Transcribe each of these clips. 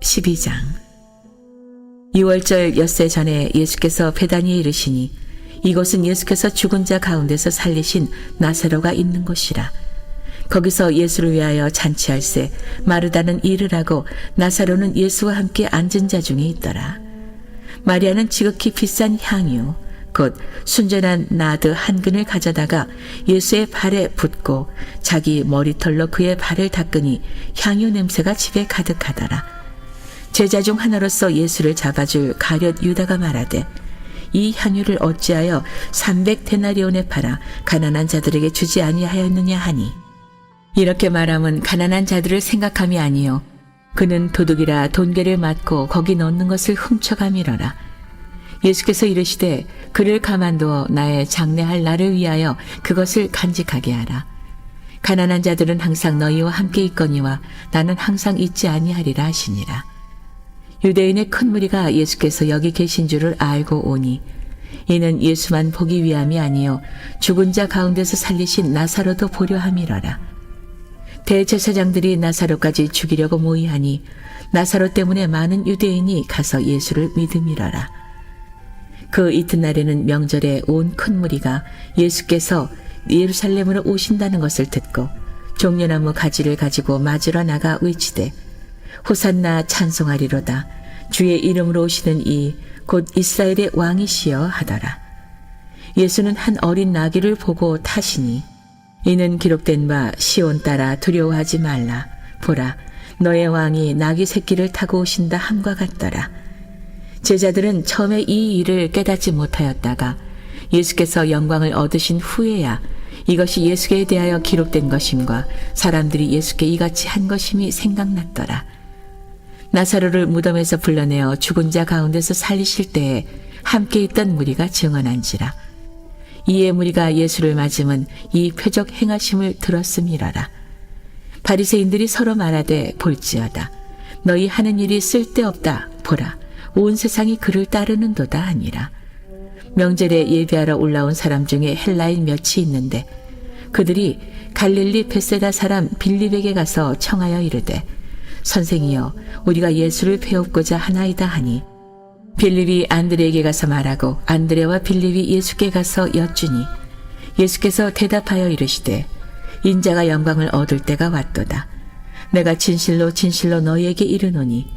12장. 유월절 엿새 전에 예수께서 베다니에 이르시니 이곳은 예수께서 죽은 자 가운데서 살리신 나사로가 있는 곳이라. 거기서 예수를 위하여 잔치할세 마르다는 일을 하고 나사로는 예수와 함께 앉은 자 중에 있더라. 마리아는 지극히 비싼 향유 곧 순전한 나드 한 근을 가져다가 예수의 발에 붓고 자기 머리털로 그의 발을 닦으니 향유 냄새가 집에 가득하더라. 제자 중 하나로서 예수를 잡아줄 가룟 유다가 말하되 이 향유를 어찌하여 300데나리온에 팔아 가난한 자들에게 주지 아니하였느냐 하니, 이렇게 말함은 가난한 자들을 생각함이 아니요 그는 도둑이라 돈계를 맞고 거기 넣는 것을 훔쳐감이러라. 예수께서 이르시되 그를 가만두어 나의 장례할 날을 위하여 그것을 간직하게 하라. 가난한 자들은 항상 너희와 함께 있거니와 나는 항상 있지 아니하리라 하시니라. 유대인의 큰 무리가 예수께서 여기 계신 줄을 알고 오니 이는 예수만 보기 위함이 아니요 죽은 자 가운데서 살리신 나사로도 보려 함이러라. 대제사장들이 나사로까지 죽이려고 모의하니 나사로 때문에 많은 유대인이 가서 예수를 믿음이러라. 그 이튿날에는 명절에 온 큰 무리가 예수께서 예루살렘으로 오신다는 것을 듣고 종려나무 가지를 가지고 맞으러 나가 외치되 호산나 찬송하리로다. 주의 이름으로 오시는 이 곧 이스라엘의 왕이시여 하더라. 예수는 한 어린 나귀를 보고 타시니 이는 기록된 바 시온 따라 두려워하지 말라. 보라 너의 왕이 나귀 새끼를 타고 오신다 함과 같더라. 제자들은 처음에 이 일을 깨닫지 못하였다가 예수께서 영광을 얻으신 후에야 이것이 예수께 대하여 기록된 것임과 사람들이 예수께 이같이 한 것임이 생각났더라. 나사로를 무덤에서 불러내어 죽은 자 가운데서 살리실 때에 함께 있던 무리가 증언한지라. 이에 무리가 예수를 맞음은 이 표적 행하심을 들었음이라라. 바리새인들이 서로 말하되 볼지어다. 너희 하는 일이 쓸데없다. 보라 온 세상이 그를 따르는도다 하니라. 명절에 예배하러 올라온 사람 중에 헬라인 몇이 있는데 그들이 갈릴리 벳세다 사람 빌립에게 가서 청하여 이르되 선생이여 우리가 예수를 배웁고자 하나이다 하니, 빌립이 안드레에게 가서 말하고 안드레와 빌립이 예수께 가서 여쭈니 예수께서 대답하여 이르시되 인자가 영광을 얻을 때가 왔도다. 내가 진실로 진실로 너희에게 이르노니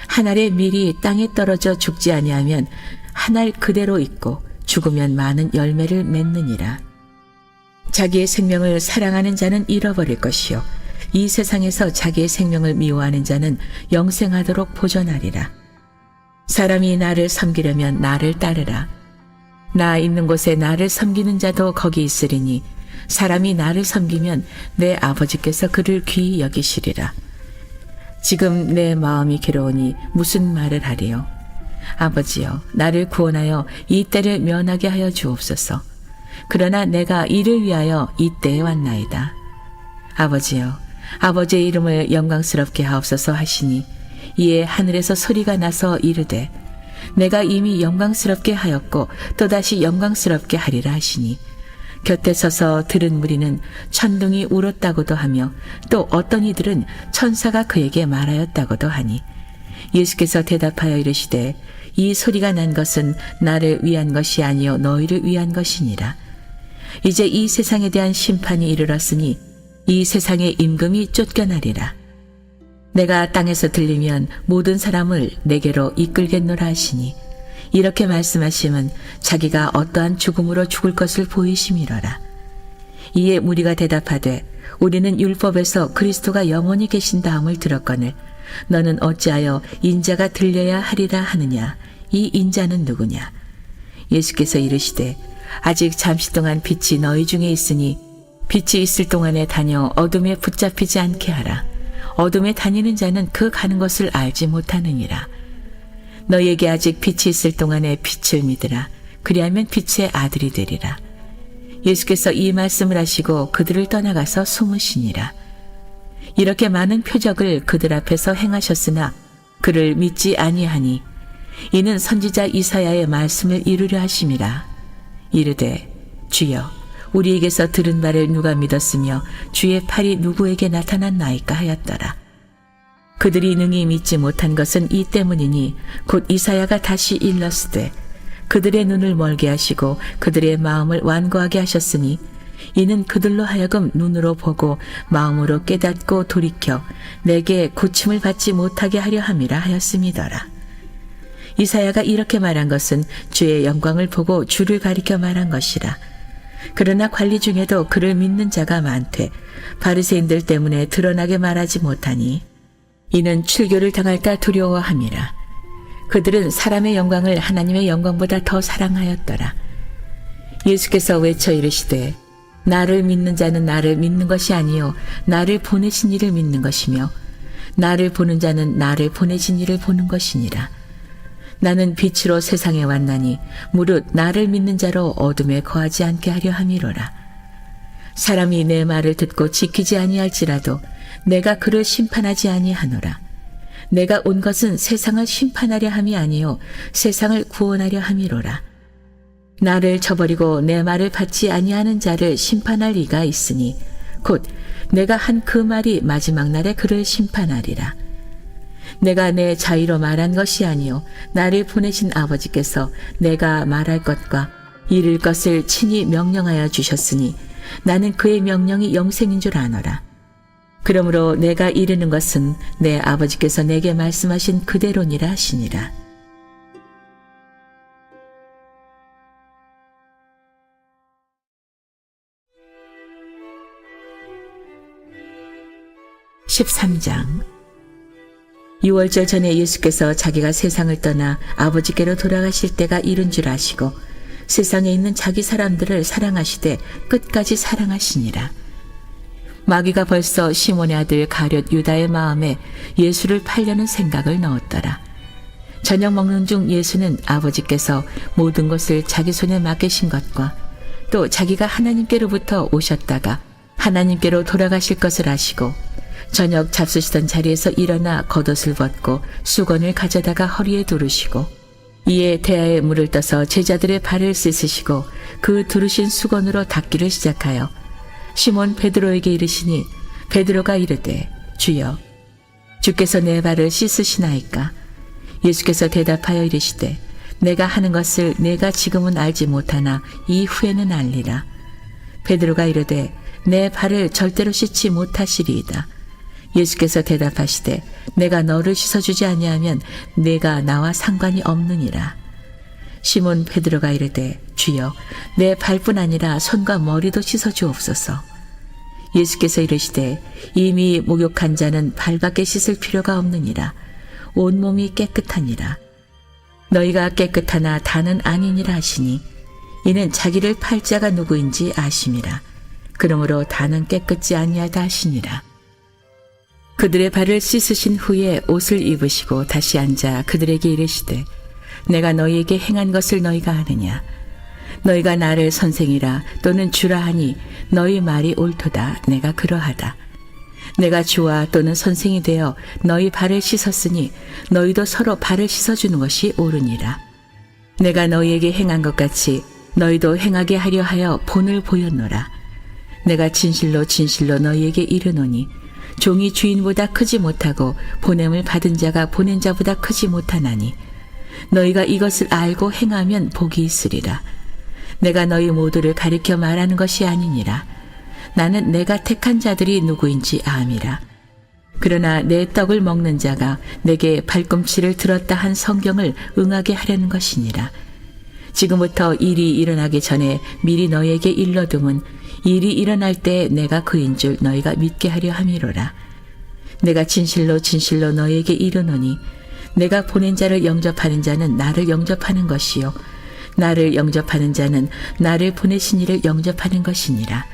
한 알의 밀이 땅에 떨어져 죽지 아니하면 한 알 그대로 있고 죽으면 많은 열매를 맺느니라. 자기의 생명을 사랑하는 자는 잃어버릴 것이요 이 세상에서 자기의 생명을 미워하는 자는 영생하도록 보존하리라. 사람이 나를 섬기려면 나를 따르라. 나 있는 곳에 나를 섬기는 자도 거기 있으리니 사람이 나를 섬기면 내 아버지께서 그를 귀히 여기시리라. 지금 내 마음이 괴로우니 무슨 말을 하리요. 아버지여 나를 구원하여 이 때를 면하게 하여 주옵소서. 그러나 내가 이를 위하여 이 때에 왔나이다. 아버지여 아버지의 이름을 영광스럽게 하옵소서 하시니 이에 하늘에서 소리가 나서 이르되 내가 이미 영광스럽게 하였고 또다시 영광스럽게 하리라 하시니 곁에 서서 들은 무리는 천둥이 울었다고도 하며 또 어떤 이들은 천사가 그에게 말하였다고도 하니, 예수께서 대답하여 이르시되 이 소리가 난 것은 나를 위한 것이 아니요 너희를 위한 것이니라. 이제 이 세상에 대한 심판이 이르렀으니 이 세상의 임금이 쫓겨나리라. 내가 땅에서 들리면 모든 사람을 내게로 이끌겠노라 하시니, 이렇게 말씀하심은 자기가 어떠한 죽음으로 죽을 것을 보이심이로라. 이에 무리가 대답하되 우리는 율법에서 그리스도가 영원히 계신다함을 들었거늘 너는 어찌하여 인자가 들려야 하리라 하느냐. 이 인자는 누구냐. 예수께서 이르시되 아직 잠시 동안 빛이 너희 중에 있으니 빛이 있을 동안에 다녀 어둠에 붙잡히지 않게 하라. 어둠에 다니는 자는 그 가는 것을 알지 못하느니라. 너희에게 아직 빛이 있을 동안에 빛을 믿으라. 그리하면 빛의 아들이 되리라. 예수께서 이 말씀을 하시고 그들을 떠나가서 숨으시니라. 이렇게 많은 표적을 그들 앞에서 행하셨으나 그를 믿지 아니하니 이는 선지자 이사야의 말씀을 이루려 하심이라. 이르되 주여 우리에게서 들은 바를 누가 믿었으며 주의 팔이 누구에게 나타났나이까 하였더라. 그들이 능히 믿지 못한 것은 이 때문이니 곧 이사야가 다시 일렀으되 그들의 눈을 멀게 하시고 그들의 마음을 완고하게 하셨으니 이는 그들로 하여금 눈으로 보고 마음으로 깨닫고 돌이켜 내게 고침을 받지 못하게 하려 함이라 하였음이더라. 이사야가 이렇게 말한 것은 주의 영광을 보고 주를 가리켜 말한 것이라. 그러나 관리 중에도 그를 믿는 자가 많되 바리새인들 때문에 드러나게 말하지 못하니 이는 출교를 당할까 두려워함이라. 그들은 사람의 영광을 하나님의 영광보다 더 사랑하였더라. 예수께서 외쳐 이르시되 나를 믿는 자는 나를 믿는 것이 아니요 나를 보내신 이를 믿는 것이며 나를 보는 자는 나를 보내신 이를 보는 것이니라. 나는 빛으로 세상에 왔나니 무릇 나를 믿는 자로 어둠에 거하지 않게 하려 함이로라. 사람이 내 말을 듣고 지키지 아니할지라도 내가 그를 심판하지 아니하노라. 내가 온 것은 세상을 심판하려 함이 아니요 세상을 구원하려 함이로라. 나를 저버리고 내 말을 받지 아니하는 자를 심판할 이가 있으니 곧 내가 한 그 말이 마지막 날에 그를 심판하리라. 내가 내 자의로 말한 것이 아니요 나를 보내신 아버지께서 내가 말할 것과 이룰 것을 친히 명령하여 주셨으니 나는 그의 명령이 영생인 줄 아노라. 그러므로 내가 이르는 것은 내 아버지께서 내게 말씀하신 그대로니라 하시니라. (13장) 유월절 전에 예수께서 자기가 세상을 떠나 아버지께로 돌아가실 때가 이른 줄 아시고 세상에 있는 자기 사람들을 사랑하시되 끝까지 사랑하시니라. 마귀가 벌써 시몬의 아들 가룟 유다의 마음에 예수를 팔려는 생각을 넣었더라. 저녁 먹는 중 예수는 아버지께서 모든 것을 자기 손에 맡기신 것과 또 자기가 하나님께로부터 오셨다가 하나님께로 돌아가실 것을 아시고 저녁 잡수시던 자리에서 일어나 겉옷을 벗고 수건을 가져다가 허리에 두르시고 이에 대야에 물을 떠서 제자들의 발을 씻으시고 그 두르신 수건으로 닦기를 시작하여 시몬 베드로에게 이르시니 베드로가 이르되 주여 주께서 내 발을 씻으시나이까. 예수께서 대답하여 이르시되 내가 하는 것을 내가 지금은 알지 못하나 이후에는 알리라. 베드로가 이르되 내 발을 절대로 씻지 못하시리이다. 예수께서 대답하시되 내가 너를 씻어주지 아니하면 내가 나와 상관이 없느니라. 시몬 베드로가 이르되 주여 내 발뿐 아니라 손과 머리도 씻어주옵소서. 예수께서 이르시되 이미 목욕한 자는 발밖에 씻을 필요가 없느니라. 온몸이 깨끗하니라. 너희가 깨끗하나 다는 아니니라 하시니 이는 자기를 팔 자가 누구인지 아심이라. 그러므로 다는 깨끗지 아니하다 하시니라. 그들의 발을 씻으신 후에 옷을 입으시고 다시 앉아 그들에게 이르시되 내가 너희에게 행한 것을 너희가 아느냐. 너희가 나를 선생이라 또는 주라 하니 너희 말이 옳도다. 내가 그러하다. 내가 주와 또는 선생이 되어 너희 발을 씻었으니 너희도 서로 발을 씻어주는 것이 옳으니라. 내가 너희에게 행한 것 같이 너희도 행하게 하려 하여 본을 보였노라. 내가 진실로 진실로 너희에게 이르노니 종이 주인보다 크지 못하고 보냄을 받은 자가 보낸 자보다 크지 못하나니 너희가 이것을 알고 행하면 복이 있으리라. 내가 너희 모두를 가리켜 말하는 것이 아니니라. 나는 내가 택한 자들이 누구인지 암이라. 그러나 내 떡을 먹는 자가 내게 발꿈치를 들었다 한 성경을 응하게 하려는 것이니라. 지금부터 일이 일어나기 전에 미리 너희에게 일러둠은 일이 일어날 때 내가 그인 줄 너희가 믿게 하려 함이로라. 내가 진실로 진실로 너희에게 이르노니 내가 보낸 자를 영접하는 자는 나를 영접하는 것이요 나를 영접하는 자는 나를 보내신 이를 영접하는 것이니라.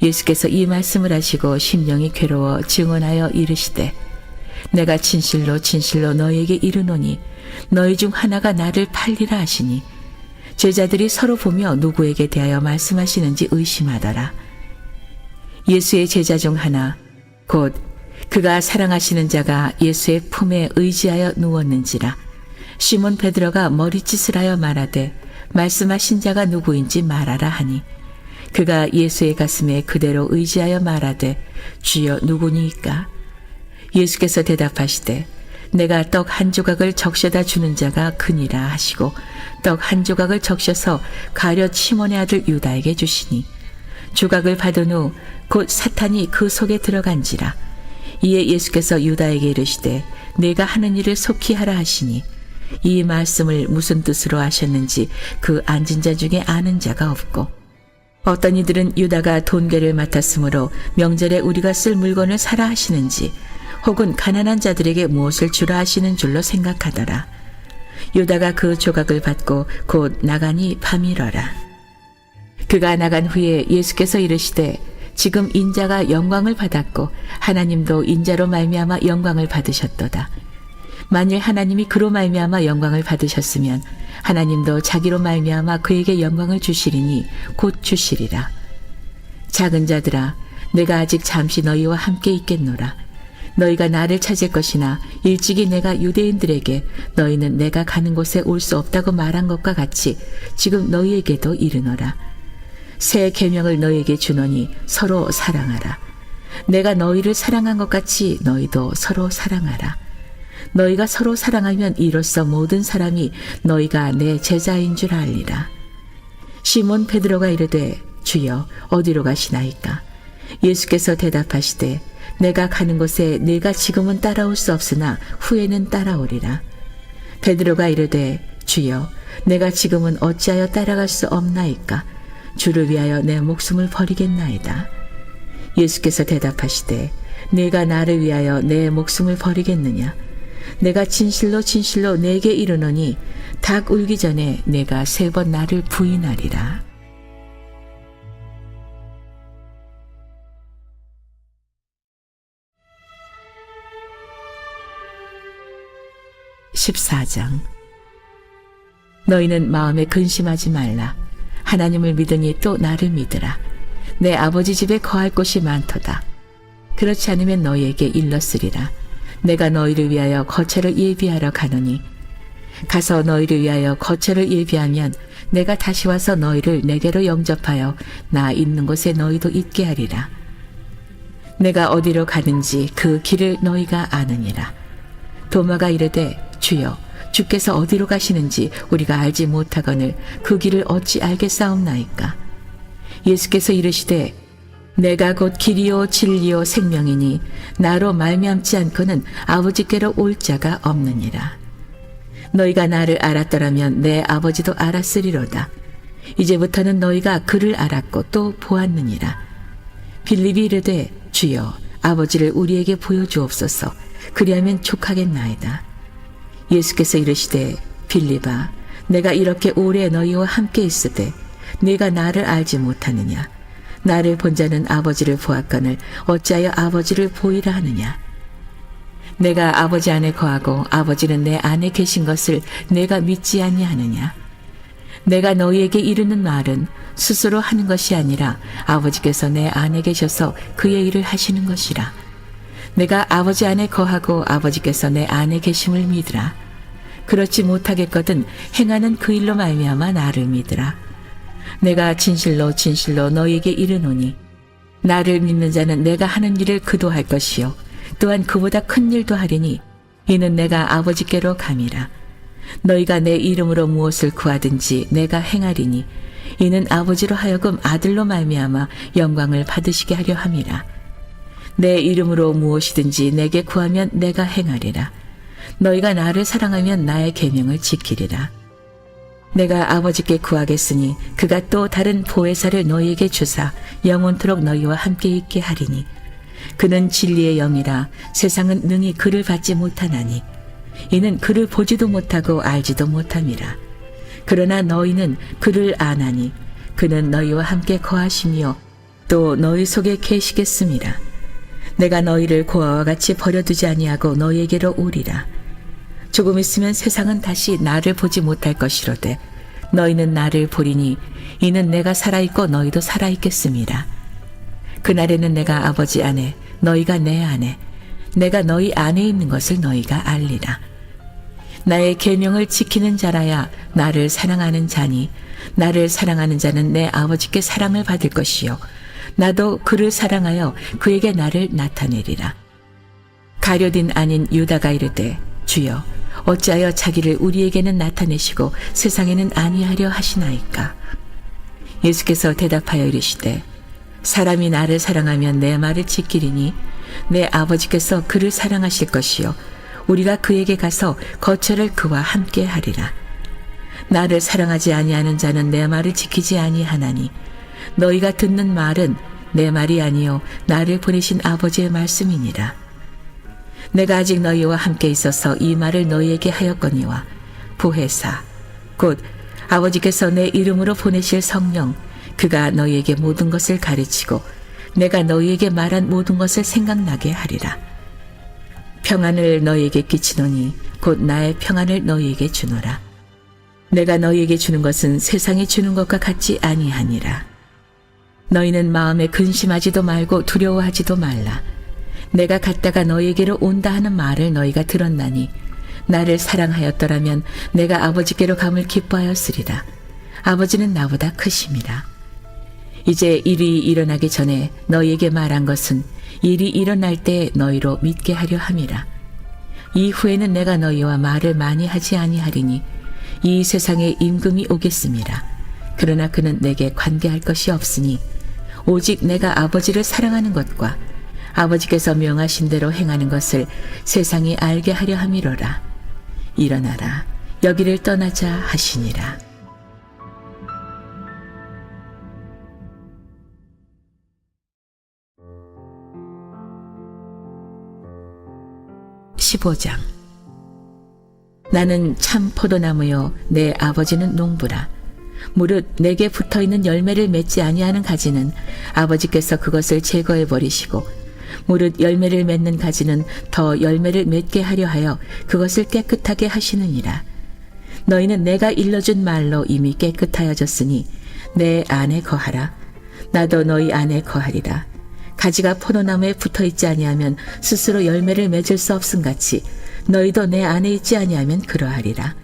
예수께서 이 말씀을 하시고 심령이 괴로워 증언하여 이르시되 내가 진실로 진실로 너희에게 이르노니 너희 중 하나가 나를 팔리라 하시니 제자들이 서로 보며 누구에게 대하여 말씀하시는지 의심하더라. 예수의 제자 중 하나 곧 그가 사랑하시는 자가 예수의 품에 의지하여 누웠는지라. 시몬 베드로가 머리짓을 하여 말하되 말씀하신 자가 누구인지 말하라 하니 그가 예수의 가슴에 그대로 의지하여 말하되 주여 누구니이까. 예수께서 대답하시되 내가 떡 한 조각을 적셔다 주는 자가 크니라 하시고 떡 한 조각을 적셔서 가룟 시몬의 아들 유다에게 주시니 조각을 받은 후 곧 사탄이 그 속에 들어간지라. 이에 예수께서 유다에게 이르시되 내가 하는 일을 속히 하라 하시니 이 말씀을 무슨 뜻으로 하셨는지 그 앉은 자 중에 아는 자가 없고 어떤 이들은 유다가 돈계를 맡았으므로 명절에 우리가 쓸 물건을 사라 하시는지 혹은 가난한 자들에게 무엇을 주라 하시는 줄로 생각하더라. 유다가 그 조각을 받고 곧 나가니 밤이러라. 그가 나간 후에 예수께서 이르시되 지금 인자가 영광을 받았고 하나님도 인자로 말미암아 영광을 받으셨도다. 만일 하나님이 그로 말미암아 영광을 받으셨으면 하나님도 자기로 말미암아 그에게 영광을 주시리니 곧 주시리라. 작은 자들아, 내가 아직 잠시 너희와 함께 있겠노라. 너희가 나를 찾을 것이나 일찍이 내가 유대인들에게 너희는 내가 가는 곳에 올 수 없다고 말한 것과 같이 지금 너희에게도 이르노라. 새 계명을 너희에게 주노니 서로 사랑하라. 내가 너희를 사랑한 것 같이 너희도 서로 사랑하라. 너희가 서로 사랑하면 이로써 모든 사람이 너희가 내 제자인 줄 알리라. 시몬 베드로가 이르되 주여 어디로 가시나이까? 예수께서 대답하시되 내가 가는 곳에 네가 지금은 따라올 수 없으나 후에는 따라오리라. 베드로가 이르되 주여 내가 지금은 어찌하여 따라갈 수 없나이까? 주를 위하여 내 목숨을 버리겠나이다. 예수께서 대답하시되 네가 나를 위하여 내 목숨을 버리겠느냐? 내가 진실로 진실로 네게 이르노니 닭 울기 전에 네가 3번 나를 부인하리라. (14장) 너희는 마음에 근심하지 말라. 하나님을 믿으니 또 나를 믿으라. 내 아버지 집에 거할 곳이 많도다. 그렇지 않으면 너희에게 일렀으리라. 내가 너희를 위하여 거처를 예비하러 가노니 가서 너희를 위하여 거처를 예비하면 내가 다시 와서 너희를 내게로 영접하여 나 있는 곳에 너희도 있게 하리라. 내가 어디로 가는지 그 길을 너희가 아느니라. 도마가 이르되 주여 주께서 어디로 가시는지 우리가 알지 못하거늘 그 길을 어찌 알겠사옵나이까? 예수께서 이르시되 내가 곧 길이요 진리요 생명이니 나로 말미암지 않고는 아버지께로 올 자가 없느니라. 너희가 나를 알았더라면 내 아버지도 알았으리로다. 이제부터는 너희가 그를 알았고 또 보았느니라. 빌립이 이르되 주여 아버지를 우리에게 보여주옵소서. 그리하면 족하겠나이다. 예수께서 이르시되 빌립아 내가 이렇게 오래 너희와 함께 있으되 네가 나를 알지 못하느냐? 나를 본 자는 아버지를 보았거늘 어찌하여 아버지를 보이라 하느냐? 내가 아버지 안에 거하고 아버지는 내 안에 계신 것을 내가 믿지 아니하느냐? 내가 너희에게 이르는 말은 스스로 하는 것이 아니라 아버지께서 내 안에 계셔서 그의 일을 하시는 것이라. 내가 아버지 안에 거하고 아버지께서 내 안에 계심을 믿으라. 그렇지 못하겠거든 행하는 그 일로 말미암아 나를 믿으라. 내가 진실로 진실로 너희에게 이르노니 나를 믿는 자는 내가 하는 일을 그도 할 것이요 또한 그보다 큰 일도 하리니 이는 내가 아버지께로 감이라. 너희가 내 이름으로 무엇을 구하든지 내가 행하리니 이는 아버지로 하여금 아들로 말미암아 영광을 받으시게 하려 함이라. 내 이름으로 무엇이든지 내게 구하면 내가 행하리라. 너희가 나를 사랑하면 나의 계명을 지키리라. 내가 아버지께 구하겠으니 그가 또 다른 보혜사를 너희에게 주사 영원토록 너희와 함께 있게 하리니 그는 진리의 영이라 세상은 능히 그를 받지 못하나니 이는 그를 보지도 못하고 알지도 못함이라. 그러나 너희는 그를 아나니 그는 너희와 함께 거하시며 또 너희 속에 계시겠음이라. 내가 너희를 고아와 같이 버려두지 아니하고 너희에게로 오리라. 조금 있으면 세상은 다시 나를 보지 못할 것이로되 너희는 나를 보리니 이는 내가 살아있고 너희도 살아있겠음이라. 그날에는 내가 아버지 안에 너희가 내 안에 내가 너희 안에 있는 것을 너희가 알리라. 나의 계명을 지키는 자라야 나를 사랑하는 자니 나를 사랑하는 자는 내 아버지께 사랑을 받을 것이요 나도 그를 사랑하여 그에게 나를 나타내리라. 가룟 아닌 유다가 이르되 주여 어찌하여 자기를 우리에게는 나타내시고 세상에는 아니하려 하시나이까. 예수께서 대답하여 이르시되 사람이 나를 사랑하면 내 말을 지키리니 내 아버지께서 그를 사랑하실 것이요 우리가 그에게 가서 거처를 그와 함께 하리라. 나를 사랑하지 아니하는 자는 내 말을 지키지 아니하나니 너희가 듣는 말은 내 말이 아니요 나를 보내신 아버지의 말씀이니라. 내가 아직 너희와 함께 있어서 이 말을 너희에게 하였거니와 보혜사 곧 아버지께서 내 이름으로 보내실 성령 그가 너희에게 모든 것을 가르치고 내가 너희에게 말한 모든 것을 생각나게 하리라. 평안을 너희에게 끼치노니 곧 나의 평안을 너희에게 주노라. 내가 너희에게 주는 것은 세상이 주는 것과 같지 아니하니라. 너희는 마음에 근심하지도 말고 두려워하지도 말라. 내가 갔다가 너희에게로 온다 하는 말을 너희가 들었나니 나를 사랑하였더라면 내가 아버지께로 감을 기뻐하였으리라. 아버지는 나보다 크심이라. 이제 일이 일어나기 전에 너희에게 말한 것은 일이 일어날 때 너희로 믿게 하려 함이라. 이후에는 내가 너희와 말을 많이 하지 아니하리니 이 세상에 임금이 오겠습니다. 그러나 그는 내게 관계할 것이 없으니 오직 내가 아버지를 사랑하는 것과 아버지께서 명하신 대로 행하는 것을 세상이 알게 하려 함이로라. 일어나라 여기를 떠나자 하시니라. (15장) 나는 참 포도나무요 내 아버지는 농부라. 무릇 내게 붙어있는 열매를 맺지 아니하는 가지는 아버지께서 그것을 제거해 버리시고 무릇 열매를 맺는 가지는 더 열매를 맺게 하려 하여 그것을 깨끗하게 하시느니라. 너희는 내가 일러준 말로 이미 깨끗하여졌으니 내 안에 거하라. 나도 너희 안에 거하리라. 가지가 포도나무에 붙어있지 아니하면 스스로 열매를 맺을 수 없음같이 너희도 내 안에 있지 아니하면 그러하리라.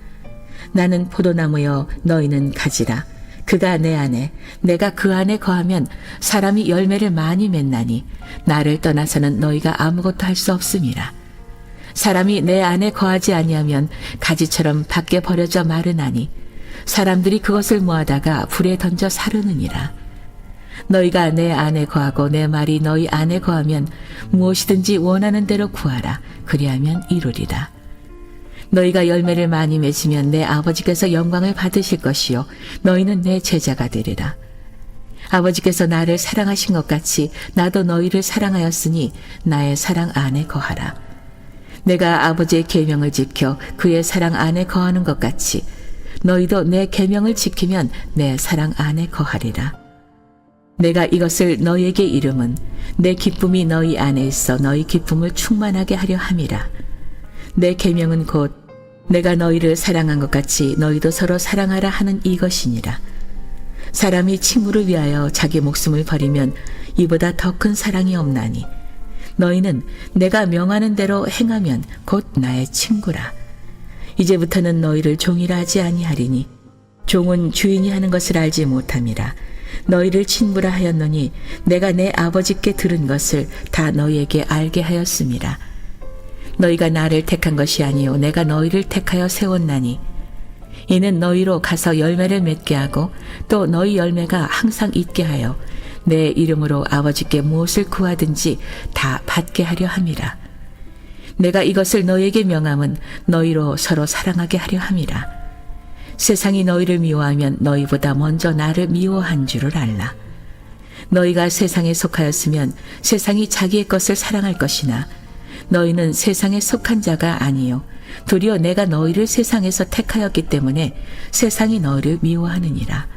나는 포도나무여 너희는 가지라. 그가 내 안에 내가 그 안에 거하면 사람이 열매를 많이 맺나니 나를 떠나서는 너희가 아무것도 할 수 없음이라. 사람이 내 안에 거하지 아니하면 가지처럼 밖에 버려져 마르나니 사람들이 그것을 모아다가 불에 던져 사르느니라. 너희가 내 안에 거하고 내 말이 너희 안에 거하면 무엇이든지 원하는 대로 구하라. 그리하면 이루리라. 너희가 열매를 많이 맺으면 내 아버지께서 영광을 받으실 것이요 너희는 내 제자가 되리라. 아버지께서 나를 사랑하신 것 같이 나도 너희를 사랑하였으니 나의 사랑 안에 거하라. 내가 아버지의 계명을 지켜 그의 사랑 안에 거하는 것 같이 너희도 내 계명을 지키면 내 사랑 안에 거하리라. 내가 이것을 너희에게 이름은 내 기쁨이 너희 안에 있어 너희 기쁨을 충만하게 하려 함이라. 내 계명은 곧 내가 너희를 사랑한 것 같이 너희도 서로 사랑하라 하는 이것이니라. 사람이 친구를 위하여 자기 목숨을 버리면 이보다 더 큰 사랑이 없나니 너희는 내가 명하는 대로 행하면 곧 나의 친구라. 이제부터는 너희를 종이라 하지 아니하리니 종은 주인이 하는 것을 알지 못함이라. 너희를 친구라 하였노니 내가 내 아버지께 들은 것을 다 너희에게 알게 하였음이라. 너희가 나를 택한 것이 아니요 내가 너희를 택하여 세웠나니 이는 너희로 가서 열매를 맺게 하고 또 너희 열매가 항상 있게 하여 내 이름으로 아버지께 무엇을 구하든지 다 받게 하려 함이라. 내가 이것을 너희에게 명함은 너희로 서로 사랑하게 하려 함이라. 세상이 너희를 미워하면 너희보다 먼저 나를 미워한 줄을 알라. 너희가 세상에 속하였으면 세상이 자기의 것을 사랑할 것이나 너희는 세상에 속한 자가 아니요 도리어 내가 너희를 세상에서 택하였기 때문에 세상이 너희를 미워하느니라.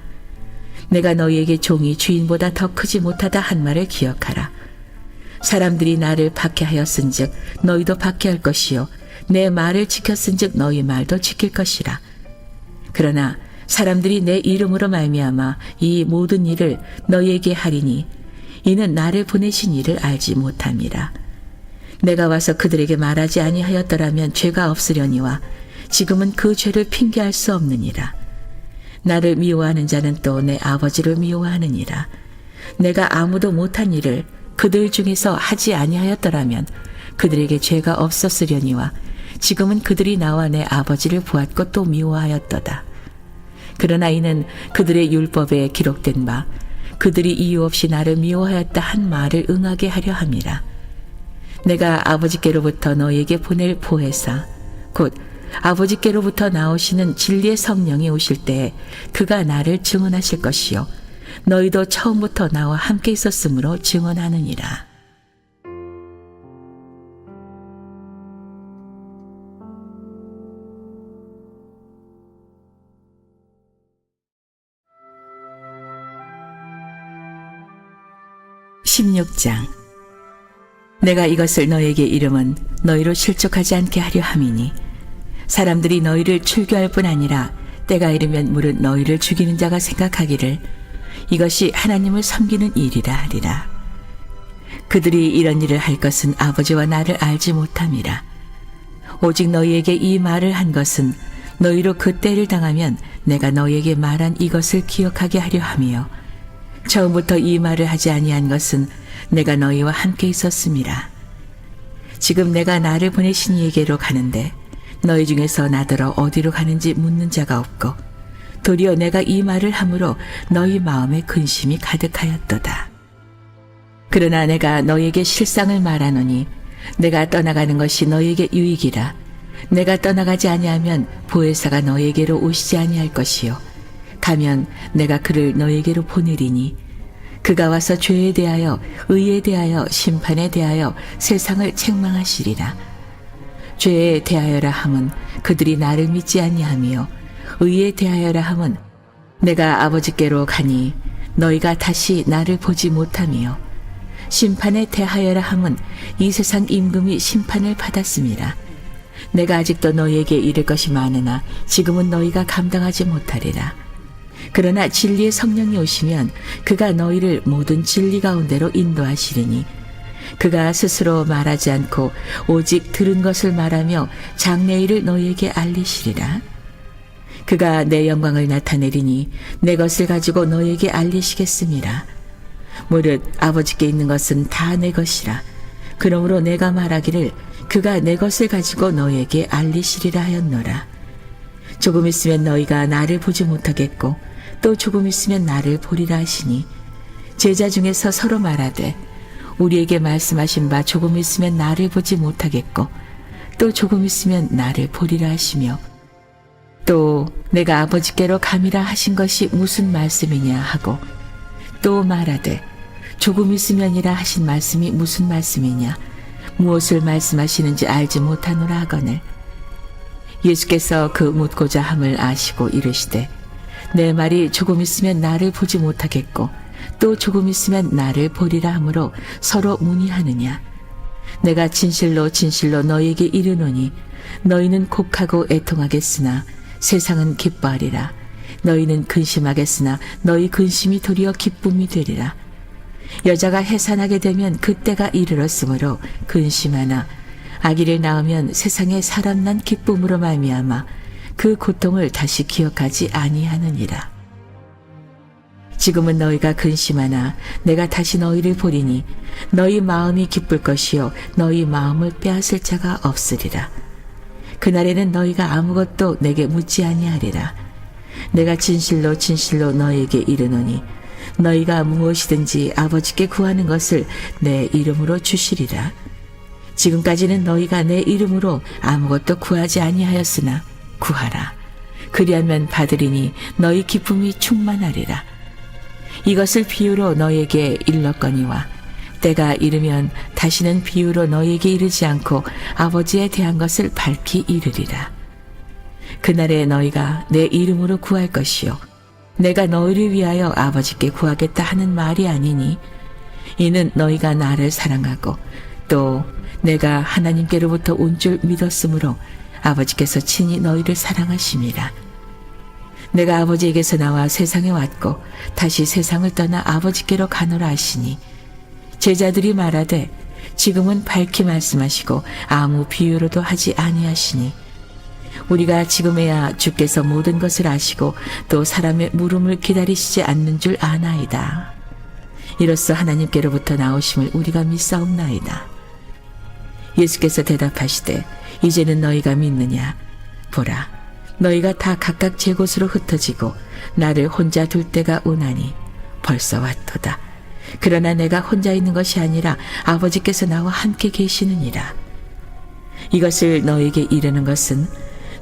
내가 너희에게 종이 주인보다 더 크지 못하다 한 말을 기억하라. 사람들이 나를 박해하였은즉 너희도 박해할 것이요 내 말을 지켰은즉 너희 말도 지킬 것이라. 그러나 사람들이 내 이름으로 말미암아 이 모든 일을 너희에게 하리니 이는 나를 보내신 이를 알지 못함이라. 내가 와서 그들에게 말하지 아니하였더라면 죄가 없으려니와 지금은 그 죄를 핑계할 수 없느니라. 나를 미워하는 자는 또 내 아버지를 미워하느니라. 내가 아무도 못한 일을 그들 중에서 하지 아니하였더라면 그들에게 죄가 없었으려니와 지금은 그들이 나와 내 아버지를 보았고 또 미워하였도다. 그러나 이는 그들의 율법에 기록된 바 그들이 이유 없이 나를 미워하였다 한 말을 응하게 하려 함이라. 내가 아버지께로부터 너에게 보낼 보혜사 곧 아버지께로부터 나오시는 진리의 성령이 오실 때에 그가 나를 증언하실 것이요 너희도 처음부터 나와 함께 있었으므로 증언하느니라. (16장) 내가 이것을 너에게 이름은 너희로 실족하지 않게 하려 함이니 사람들이 너희를 출교할 뿐 아니라 때가 이르면 물은 너희를 죽이는 자가 생각하기를 이것이 하나님을 섬기는 일이라 하리라. 그들이 이런 일을 할 것은 아버지와 나를 알지 못함이라. 오직 너희에게 이 말을 한 것은 너희로 그 때를 당하면 내가 너희에게 말한 이것을 기억하게 하려 함이요 처음부터 이 말을 하지 아니한 것은 내가 너희와 함께 있었음이라. 지금 내가 나를 보내신 이에게로 가는데 너희 중에서 나더러 어디로 가는지 묻는 자가 없고 도리어 내가 이 말을 함으로 너희 마음에 근심이 가득하였도다. 그러나 내가 너희에게 실상을 말하노니 내가 떠나가는 것이 너희에게 유익이라. 내가 떠나가지 아니하면 보혜사가 너희에게로 오시지 아니할 것이요 가면 내가 그를 너희에게로 보내리니 그가 와서 죄에 대하여 의에 대하여 심판에 대하여 세상을 책망하시리라. 죄에 대하여라 함은 그들이 나를 믿지 아니하며 의에 대하여라 함은 내가 아버지께로 가니 너희가 다시 나를 보지 못하며 심판에 대하여라 함은 이 세상 임금이 심판을 받았음이라. 내가 아직도 너희에게 이를 것이 많으나 지금은 너희가 감당하지 못하리라. 그러나 진리의 성령이 오시면 그가 너희를 모든 진리 가운데로 인도하시리니 그가 스스로 말하지 않고 오직 들은 것을 말하며 장래일을 너희에게 알리시리라. 그가 내 영광을 나타내리니 내 것을 가지고 너희에게 알리시겠음이라. 무릇 아버지께 있는 것은 다 내 것이라. 그러므로 내가 말하기를 그가 내 것을 가지고 너희에게 알리시리라 하였노라. 조금 있으면 너희가 나를 보지 못하겠고 또 조금 있으면 나를 보리라 하시니 제자 중에서 서로 말하되 우리에게 말씀하신 바 조금 있으면 나를 보지 못하겠고 또 조금 있으면 나를 보리라 하시며 또 내가 아버지께로 감이라 하신 것이 무슨 말씀이냐 하고 또 말하되 조금 있으면이라 하신 말씀이 무슨 말씀이냐 무엇을 말씀하시는지 알지 못하노라 하거늘 예수께서 그 묻고자 함을 아시고 이르시되 내 말이 조금 있으면 나를 보지 못하겠고 또 조금 있으면 나를 보리라 하므로 서로 문의하느냐. 내가 진실로 진실로 너희에게 이르노니 너희는 곡하고 애통하겠으나 세상은 기뻐하리라. 너희는 근심하겠으나 너희 근심이 도리어 기쁨이 되리라. 여자가 해산하게 되면 그때가 이르렀으므로 근심하나 아기를 낳으면 세상에 사람 난 기쁨으로 말미암아 그 고통을 다시 기억하지 아니하느니라. 지금은 너희가 근심하나 내가 다시 너희를 보리니 너희 마음이 기쁠 것이요 너희 마음을 빼앗을 자가 없으리라. 그날에는 너희가 아무것도 내게 묻지 아니하리라. 내가 진실로 진실로 너희에게 이르노니 너희가 무엇이든지 아버지께 구하는 것을 내 이름으로 주시리라. 지금까지는 너희가 내 이름으로 아무것도 구하지 아니하였으나 구하라. 그리하면 받으리니 너희 기쁨이 충만하리라. 이것을 비유로 너희에게 일렀거니와 때가 이르면 다시는 비유로 너희에게 이르지 않고 아버지에 대한 것을 밝히 이르리라. 그날에 너희가 내 이름으로 구할 것이요 내가 너희를 위하여 아버지께 구하겠다 하는 말이 아니니 이는 너희가 나를 사랑하고 또 내가 하나님께로부터 온 줄 믿었으므로 아버지께서 친히 너희를 사랑하심이라. 내가 아버지에게서 나와 세상에 왔고 다시 세상을 떠나 아버지께로 가노라 하시니 제자들이 말하되 지금은 밝히 말씀하시고 아무 비유로도 하지 아니하시니 우리가 지금에야 주께서 모든 것을 아시고 또 사람의 물음을 기다리시지 않는 줄 아나이다. 이로써 하나님께로부터 나오심을 우리가 믿사옵나이다. 예수께서 대답하시되 이제는 너희가 믿느냐? 보라, 너희가 다 각각 제 곳으로 흩어지고 나를 혼자 둘 때가 오나니 벌써 왔도다. 그러나 내가 혼자 있는 것이 아니라 아버지께서 나와 함께 계시느니라. 이것을 너희에게 이르는 것은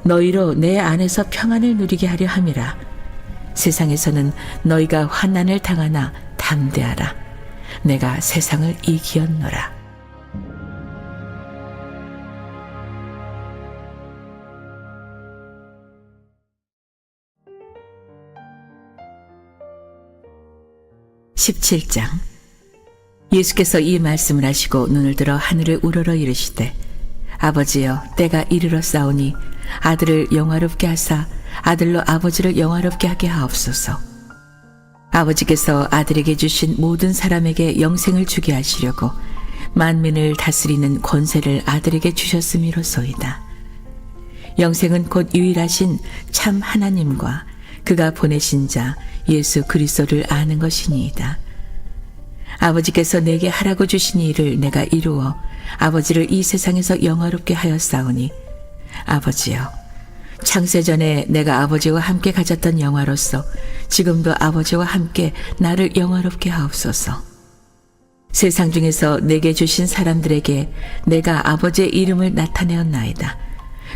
너희로 내 안에서 평안을 누리게 하려 함이라. 세상에서는 너희가 환난을 당하나 담대하라. 내가 세상을 이기었노라. (17장) 예수께서 이 말씀을 하시고 눈을 들어 하늘을 우러러 이르시되 아버지여 때가 이르렀사오니 아들을 영화롭게 하사 아들로 아버지를 영화롭게 하게 하옵소서. 아버지께서 아들에게 주신 모든 사람에게 영생을 주게 하시려고 만민을 다스리는 권세를 아들에게 주셨음이로소이다. 영생은 곧 유일하신 참 하나님과 그가 보내신 자 예수 그리스도를 아는 것이니이다. 아버지께서 내게 하라고 주신 일을 내가 이루어 아버지를 이 세상에서 영화롭게 하였사오니 아버지여, 창세전에 내가 아버지와 함께 가졌던 영화로서 지금도 아버지와 함께 나를 영화롭게 하옵소서. 세상 중에서 내게 주신 사람들에게 내가 아버지의 이름을 나타내었나이다.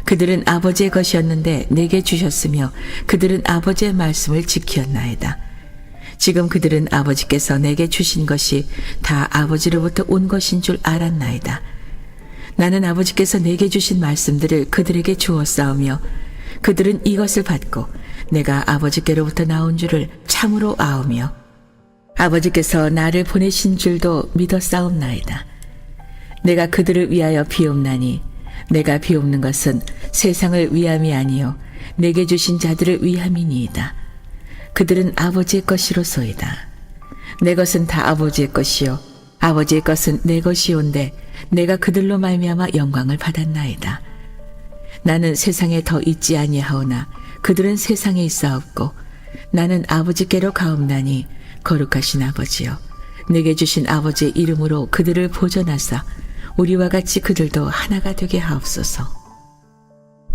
그들은 아버지의 것이었는데 내게 주셨으며 그들은 아버지의 말씀을 지키었나이다. 지금 그들은 아버지께서 내게 주신 것이 다 아버지로부터 온 것인 줄 알았나이다. 나는 아버지께서 내게 주신 말씀들을 그들에게 주었사오며 그들은 이것을 받고 내가 아버지께로부터 나온 줄을 참으로 아오며 아버지께서 나를 보내신 줄도 믿었사옵나이다. 내가 그들을 위하여 비옵나니 내가 비옵는 것은 세상을 위함이 아니요 내게 주신 자들을 위함이니이다. 그들은 아버지의 것이로소이다. 내 것은 다 아버지의 것이요 아버지의 것은 내 것이온데 내가 그들로 말미암아 영광을 받았나이다. 나는 세상에 더 있지 아니하오나 그들은 세상에 있사옵고 나는 아버지께로 가옵나니 거룩하신 아버지여, 내게 주신 아버지의 이름으로 그들을 보존하사 우리와 같이 그들도 하나가 되게 하옵소서.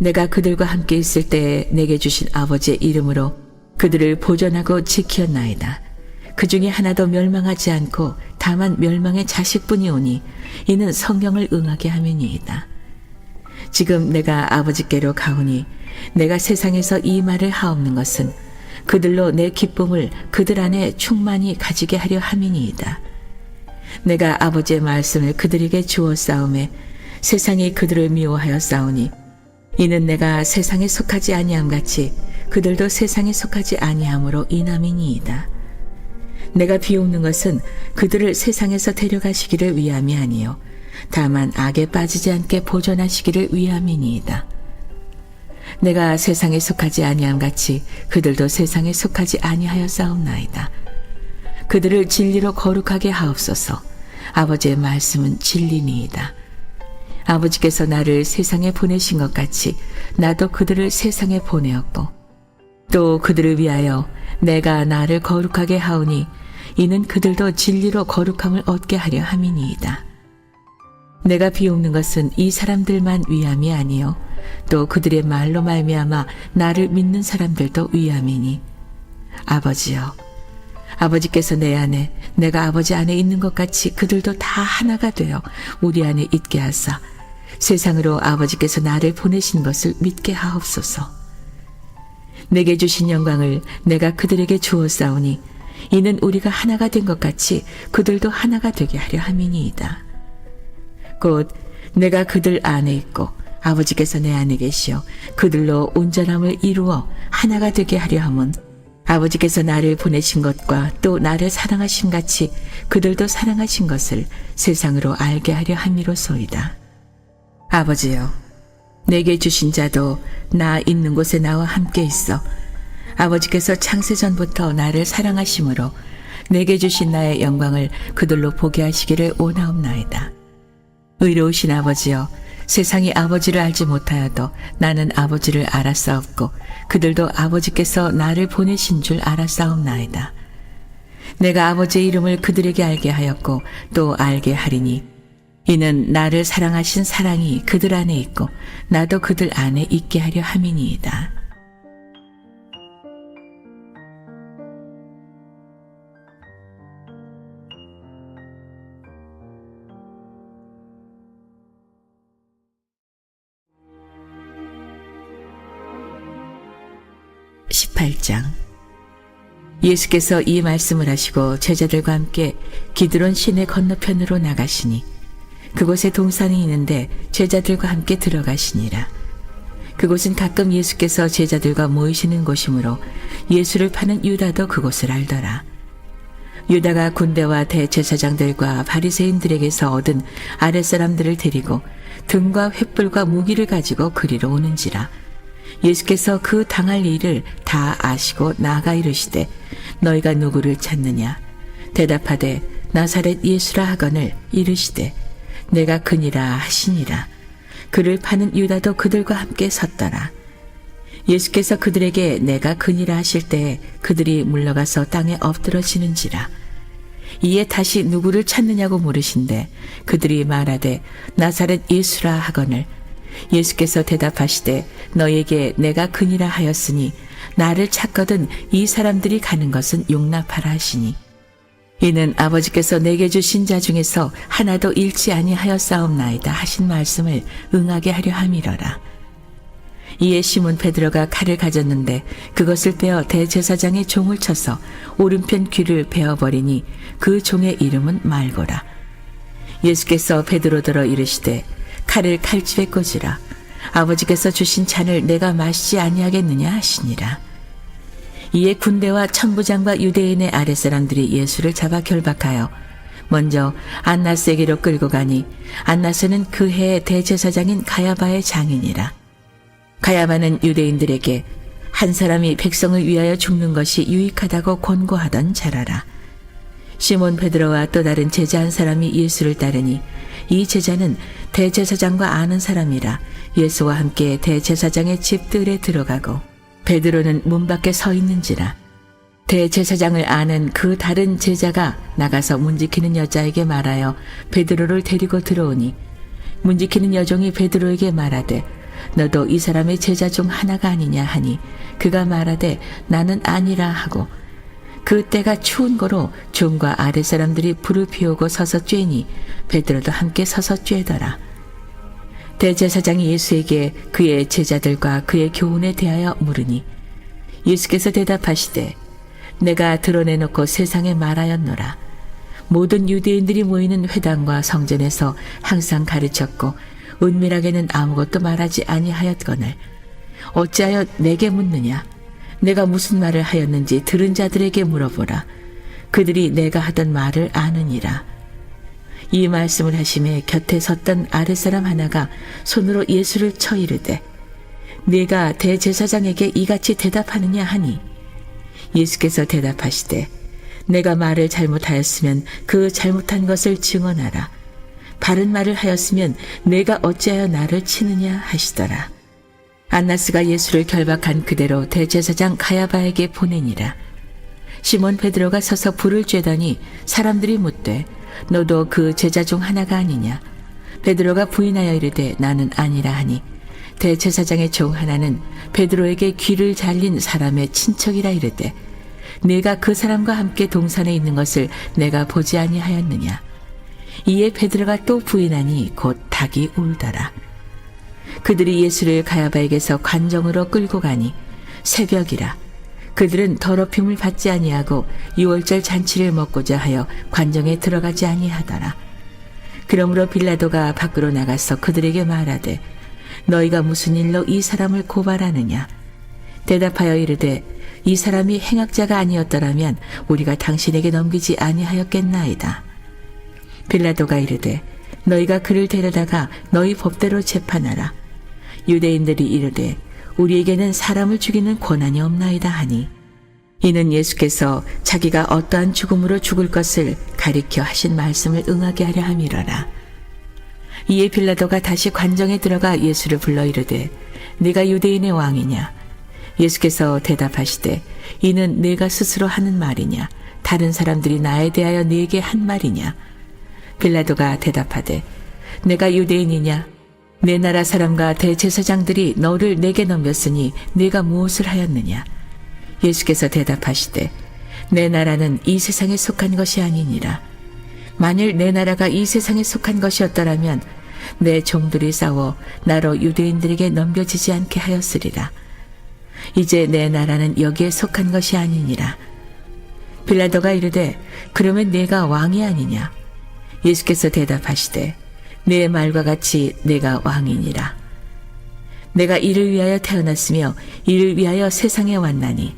내가 그들과 함께 있을 때에 내게 주신 아버지의 이름으로 그들을 보존하고 지켰나이다. 그 중에 하나도 멸망하지 않고 다만 멸망의 자식뿐이 오니 이는 성경을 응하게 함이니이다. 지금 내가 아버지께로 가오니 내가 세상에서 이 말을 하옵는 것은 그들로 내 기쁨을 그들 안에 충만히 가지게 하려 함이니이다. 내가 아버지의 말씀을 그들에게 주었사오매 세상이 그들을 미워하여 싸우니 이는 내가 세상에 속하지 아니함 같이 그들도 세상에 속하지 아니함으로 인함이니이다. 내가 비옵는 것은 그들을 세상에서 데려가시기를 위함이 아니요 다만 악에 빠지지 않게 보존하시기를 위함이니이다. 내가 세상에 속하지 아니함 같이 그들도 세상에 속하지 아니하여 싸움나이다. 그들을 진리로 거룩하게 하옵소서. 아버지의 말씀은 진리니이다. 아버지께서 나를 세상에 보내신 것 같이 나도 그들을 세상에 보내었고 또 그들을 위하여 내가 나를 거룩하게 하오니 이는 그들도 진리로 거룩함을 얻게 하려 함이니이다. 내가 비옵는 것은 이 사람들만 위함이 아니요 또 그들의 말로 말미암아 나를 믿는 사람들도 위함이니 아버지여, 아버지께서 내 안에 내가 아버지 안에 있는 것 같이 그들도 다 하나가 되어 우리 안에 있게 하사 세상으로 아버지께서 나를 보내신 것을 믿게 하옵소서. 내게 주신 영광을 내가 그들에게 주었사오니 이는 우리가 하나가 된 것 같이 그들도 하나가 되게 하려 함이니이다. 곧 내가 그들 안에 있고 아버지께서 내 안에 계시어 그들로 온전함을 이루어 하나가 되게 하려 함은 아버지께서 나를 보내신 것과 또 나를 사랑하신 같이 그들도 사랑하신 것을 세상으로 알게 하려 함이로소이다. 아버지여, 내게 주신 자도 나 있는 곳에 나와 함께 있어 아버지께서 창세전부터 나를 사랑하심으로 내게 주신 나의 영광을 그들로 보게 하시기를 원하옵나이다. 의로우신 아버지여, 세상이 아버지를 알지 못하여도 나는 아버지를 알았사옵고 그들도 아버지께서 나를 보내신 줄 알았사옵나이다. 내가 아버지의 이름을 그들에게 알게 하였고 또 알게 하리니 이는 나를 사랑하신 사랑이 그들 안에 있고 나도 그들 안에 있게 하려 함이니이다. (18장) 예수께서 이 말씀을 하시고 제자들과 함께 기드론 시내 건너편으로 나가시니 그곳에 동산이 있는데 제자들과 함께 들어가시니라. 그곳은 가끔 예수께서 제자들과 모이시는 곳이므로 예수를 파는 유다도 그곳을 알더라. 유다가 군대와 대제사장들과 바리새인들에게서 얻은 아랫사람들을 데리고 등과 횃불과 무기를 가지고 그리로 오는지라. 예수께서 그 당할 일을 다 아시고 나아가 이르시되 너희가 누구를 찾느냐? 대답하되 나사렛 예수라 하거늘 이르시되 내가 그니라 하시니라. 그를 파는 유다도 그들과 함께 섰더라. 예수께서 그들에게 내가 그니라 하실 때에 그들이 물러가서 땅에 엎드러지는지라. 이에 다시 누구를 찾느냐고 물으신대 그들이 말하되 나사렛 예수라 하거늘 예수께서 대답하시되 너에게 내가 그니라 하였으니 나를 찾거든 이 사람들이 가는 것은 용납하라 하시니 이는 아버지께서 내게 주신 자 중에서 하나도 잃지 아니하였사옵나이다 하신 말씀을 응하게 하려 함이러라. 이에 시몬 베드로가 칼을 가졌는데 그것을 빼어 대제사장의 종을 쳐서 오른편 귀를 베어버리니 그 종의 이름은 말고라. 예수께서 베드로더러 이르시되 칼을 칼집에 꽂으라. 아버지께서 주신 잔을 내가 마시지 아니하겠느냐 하시니라. 이에 군대와 천부장과 유대인의 아랫사람들이 예수를 잡아 결박하여 먼저 안나스에게로 끌고 가니 안나스는 그 해의 대제사장인 가야바의 장인이라. 가야바는 유대인들에게 한 사람이 백성을 위하여 죽는 것이 유익하다고 권고하던 자라라. 시몬 베드로와 또 다른 제자 한 사람이 예수를 따르니 이 제자는 대제사장과 아는 사람이라 예수와 함께 대제사장의 집들에 들어가고 베드로는 문 밖에 서 있는지라. 대제사장을 아는 그 다른 제자가 나가서 문지키는 여자에게 말하여 베드로를 데리고 들어오니 문지키는 여종이 베드로에게 말하되 너도 이 사람의 제자 중 하나가 아니냐 하니 그가 말하되 나는 아니라 하고 그 때가 추운 거로 종과 아랫사람들이 불을 피우고 서서 쬐니 베드로도 함께 서서 쬐더라. 대제사장이 예수에게 그의 제자들과 그의 교훈에 대하여 물으니 예수께서 대답하시되 내가 드러내놓고 세상에 말하였노라. 모든 유대인들이 모이는 회당과 성전에서 항상 가르쳤고 은밀하게는 아무것도 말하지 아니하였거늘 어찌하여 내게 묻느냐? 내가 무슨 말을 하였는지 들은 자들에게 물어보라. 그들이 내가 하던 말을 아느니라. 이 말씀을 하심에 곁에 섰던 아랫사람 하나가 손으로 예수를 쳐 이르되 네가 대제사장에게 이같이 대답하느냐 하니 예수께서 대답하시되 내가 말을 잘못하였으면 그 잘못한 것을 증언하라. 바른 말을 하였으면 내가 어찌하여 나를 치느냐 하시더라. 안나스가 예수를 결박한 그대로 대제사장 가야바에게 보내니라. 시몬 베드로가 서서 불을 쬐더니 사람들이 묻되 너도 그 제자 중 하나가 아니냐? 베드로가 부인하여 이르되 나는 아니라 하니 대제사장의 종 하나는 베드로에게 귀를 잘린 사람의 친척이라 이르되 네가 그 사람과 함께 동산에 있는 것을 내가 보지 아니하였느냐? 이에 베드로가 또 부인하니 곧 닭이 울더라. 그들이 예수를 가야바에게서 관정으로 끌고 가니 새벽이라. 그들은 더럽힘을 받지 아니하고 유월절 잔치를 먹고자 하여 관정에 들어가지 아니하더라. 그러므로 빌라도가 밖으로 나가서 그들에게 말하되 너희가 무슨 일로 이 사람을 고발하느냐? 대답하여 이르되 이 사람이 행악자가 아니었더라면 우리가 당신에게 넘기지 아니하였겠나이다. 빌라도가 이르되 너희가 그를 데려다가 너희 법대로 재판하라. 유대인들이 이르되 우리에게는 사람을 죽이는 권한이 없나이다 하니 이는 예수께서 자기가 어떠한 죽음으로 죽을 것을 가리켜 하신 말씀을 응하게 하려 함이러라. 이에 빌라도가 다시 관정에 들어가 예수를 불러 이르되 네가 유대인의 왕이냐? 예수께서 대답하시되 이는 네가 스스로 하는 말이냐? 다른 사람들이 나에 대하여 네게 한 말이냐? 빌라도가 대답하되 내가 유대인이냐? 내 나라 사람과 대제사장들이 너를 내게 넘겼으니 네가 무엇을 하였느냐? 예수께서 대답하시되 내 나라는 이 세상에 속한 것이 아니니라. 만일 내 나라가 이 세상에 속한 것이었더라면 내 종들이 싸워 나로 유대인들에게 넘겨지지 않게 하였으리라. 이제 내 나라는 여기에 속한 것이 아니니라. 빌라도가 이르되 그러면 네가 왕이 아니냐? 예수께서 대답하시되 내 말과 같이 내가 왕이니라. 내가 이를 위하여 태어났으며 이를 위하여 세상에 왔나니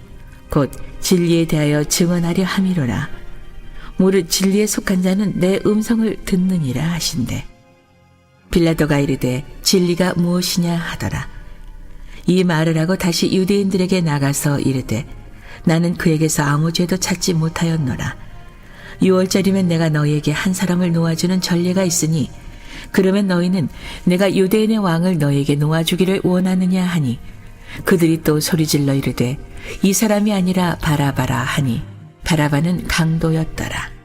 곧 진리에 대하여 증언하려 함이로라. 무릇 진리에 속한 자는 내 음성을 듣느니라 하신대. 빌라도가 이르되 진리가 무엇이냐 하더라. 이 말을 하고 다시 유대인들에게 나가서 이르되 나는 그에게서 아무 죄도 찾지 못하였노라. 6월절이면 내가 너희에게 한 사람을 놓아주는 전례가 있으니 그러면 너희는 내가 유대인의 왕을 너희에게 놓아주기를 원하느냐 하니 그들이 또 소리질러 이르되 이 사람이 아니라 바라바라 하니 바라바는 강도였더라.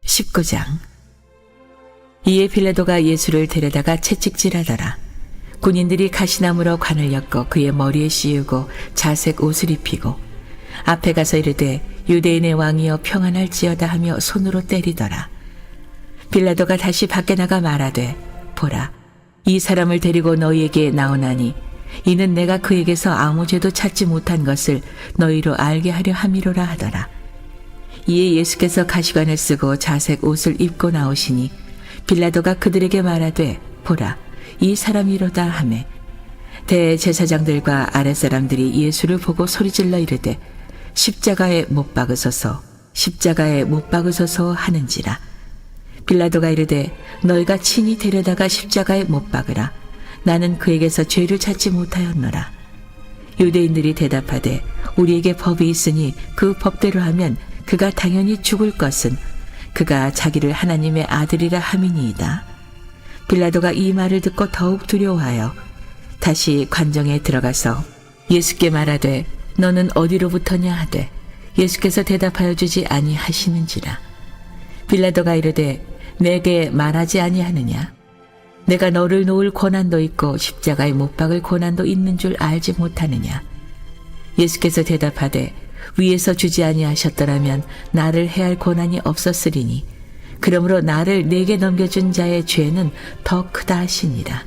(19장) 이에 빌라도가 예수를 데려다가 채찍질하더라. 군인들이 가시나무로 관을 엮어 그의 머리에 씌우고 자색 옷을 입히고 앞에 가서 이르되 유대인의 왕이여 평안할지어다 하며 손으로 때리더라. 빌라도가 다시 밖에 나가 말하되 보라 이 사람을 데리고 너희에게 나오나니 이는 내가 그에게서 아무 죄도 찾지 못한 것을 너희로 알게 하려 함이로라 하더라. 이에 예수께서 가시관을 쓰고 자색 옷을 입고 나오시니 빌라도가 그들에게 말하되 보라 이 사람이로다 하매 대제사장들과 아랫사람들이 예수를 보고 소리질러 이르되 십자가에 못 박으소서 십자가에 못 박으소서 하는지라. 빌라도가 이르되 너희가 친히 데려다가 십자가에 못 박으라. 나는 그에게서 죄를 찾지 못하였노라. 유대인들이 대답하되 우리에게 법이 있으니 그 법대로 하면 그가 당연히 죽을 것은 그가 자기를 하나님의 아들이라 함이니이다. 빌라도가 이 말을 듣고 더욱 두려워하여 다시 관정에 들어가서 예수께 말하되 너는 어디로부터냐 하되 예수께서 대답하여 주지 아니하시는지라. 빌라도가 이르되 내게 말하지 아니하느냐? 내가 너를 놓을 고난도 있고 십자가에 못 박을 고난도 있는 줄 알지 못하느냐? 예수께서 대답하되 위에서 주지 아니하셨더라면 나를 해할 고난이 없었으리니 그러므로 나를 내게 넘겨준 자의 죄는 더 크다 하시니라.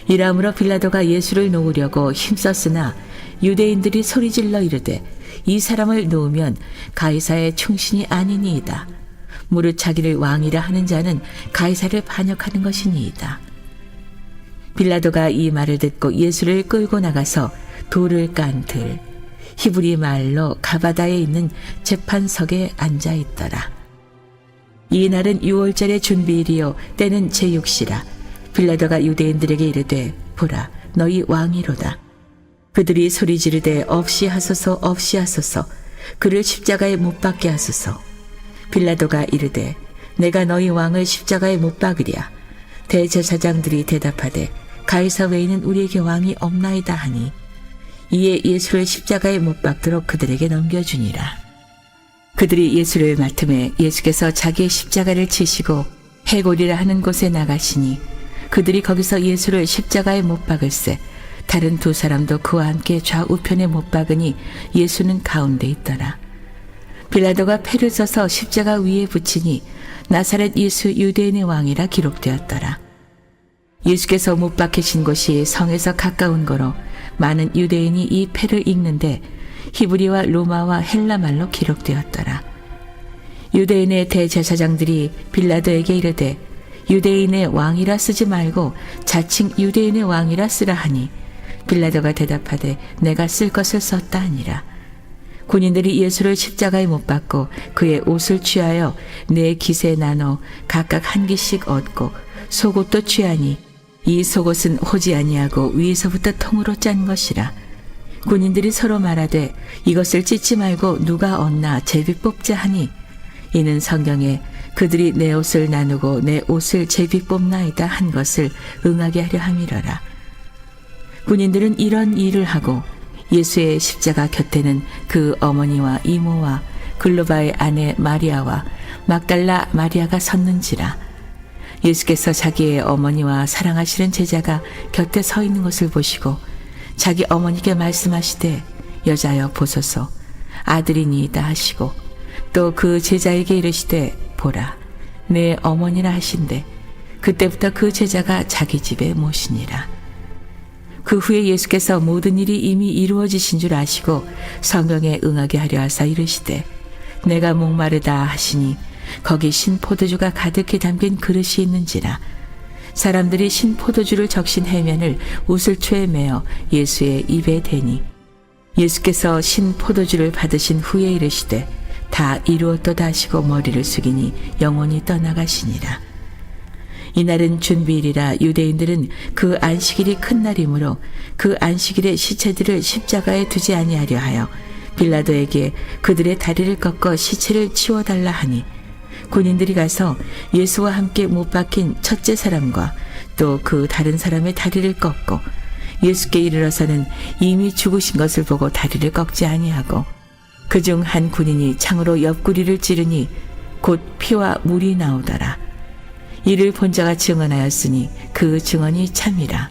이러므로 빌라도가 예수를 놓으려고 힘썼으나 유대인들이 소리질러 이르되 이 사람을 놓으면 가이사의 충신이 아니니이다. 무릇 자기를 왕이라 하는 자는 가이사를 반역하는 것이니이다. 빌라도가 이 말을 듣고 예수를 끌고 나가서 돌을 깐 들 히브리 말로 가바다에 있는 재판석에 앉아 있더라. 이 날은 6월절의 준비일이요 때는 제6시라. 빌라도가 유대인들에게 이르되 보라 너희 왕이로다. 그들이 소리 지르되 없이 하소서 없이 하소서 그를 십자가에 못 박게 하소서. 빌라도가 이르되 내가 너희 왕을 십자가에 못 박으랴. 대제사장들이 대답하되 가이사 외에는 우리에게 왕이 없나이다 하니 이에 예수를 십자가에 못 박도록 그들에게 넘겨주니라. 그들이 예수를 맡음에 예수께서 자기의 십자가를 치시고 해골이라 하는 곳에 나가시니 그들이 거기서 예수를 십자가에 못 박을새 다른 두 사람도 그와 함께 좌우편에 못 박으니 예수는 가운데 있더라. 빌라도가 패를 써서 십자가 위에 붙이니 나사렛 예수 유대인의 왕이라 기록되었더라. 예수께서 못 박히신 곳이 성에서 가까운 거로 많은 유대인이 이 패를 읽는데 히브리와 로마와 헬라말로 기록되었더라. 유대인의 대제사장들이 빌라도에게 이르되 유대인의 왕이라 쓰지 말고 자칭 유대인의 왕이라 쓰라 하니 빌라도가 대답하되 내가 쓸 것을 썼다 하니라. 군인들이 예수를 십자가에 못 박고 그의 옷을 취하여 네 깃에 나눠 각각 한 깃씩 얻고 속옷도 취하니 이 속옷은 호지 아니하고 위에서부터 통으로 짠 것이라. 군인들이 서로 말하되 이것을 찢지 말고 누가 얻나 제비 뽑자 하니 이는 성경에 그들이 내 옷을 나누고 내 옷을 제비 뽑나이다 한 것을 응하게 하려 함이러라. 군인들은 이런 일을 하고 예수의 십자가 곁에는 그 어머니와 이모와 글로바의 아내 마리아와 막달라 마리아가 섰는지라. 예수께서 자기의 어머니와 사랑하시는 제자가 곁에 서 있는 것을 보시고 자기 어머니께 말씀하시되 여자여 보소서 아들이니이다 하시고 또 그 제자에게 이르시되 보라 내 어머니라 하신대 그때부터 그 제자가 자기 집에 모시니라. 그 후에 예수께서 모든 일이 이미 이루어지신 줄 아시고 성경에 응하게 하려 하사 이르시되 내가 목마르다 하시니 거기 신포도주가 가득히 담긴 그릇이 있는지라. 사람들이 신포도주를 적신 해면을 우슬초에 메어 예수의 입에 대니 예수께서 신포도주를 받으신 후에 이르시되 다 이루었도다 하시고 머리를 숙이니 영원히 떠나가시니라. 이날은 준비일이라 유대인들은 그 안식일이 큰 날이므로 그 안식일에 시체들을 십자가에 두지 아니하려 하여 빌라도에게 그들의 다리를 꺾어 시체를 치워달라 하니 군인들이 가서 예수와 함께 못 박힌 첫째 사람과 또 그 다른 사람의 다리를 꺾고 예수께 이르러서는 이미 죽으신 것을 보고 다리를 꺾지 아니하고 그중 한 군인이 창으로 옆구리를 찌르니 곧 피와 물이 나오더라. 이를 본 자가 증언하였으니 그 증언이 참이라.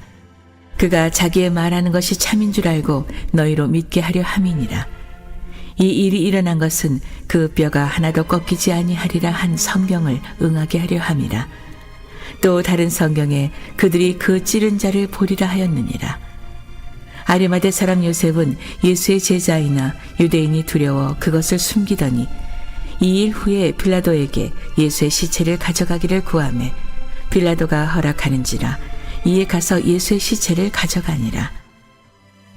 그가 자기의 말하는 것이 참인 줄 알고 너희로 믿게 하려 함이니라. 이 일이 일어난 것은 그 뼈가 하나도 꺾이지 아니하리라 한 성경을 응하게 하려 함이라. 또 다른 성경에 그들이 그 찌른 자를 보리라 하였느니라. 아리마대 사람 요셉은 예수의 제자이나 유대인이 두려워 그것을 숨기더니 2일 후에 빌라도에게 예수의 시체를 가져가기를 구하매 빌라도가 허락하는지라. 이에 가서 예수의 시체를 가져가니라.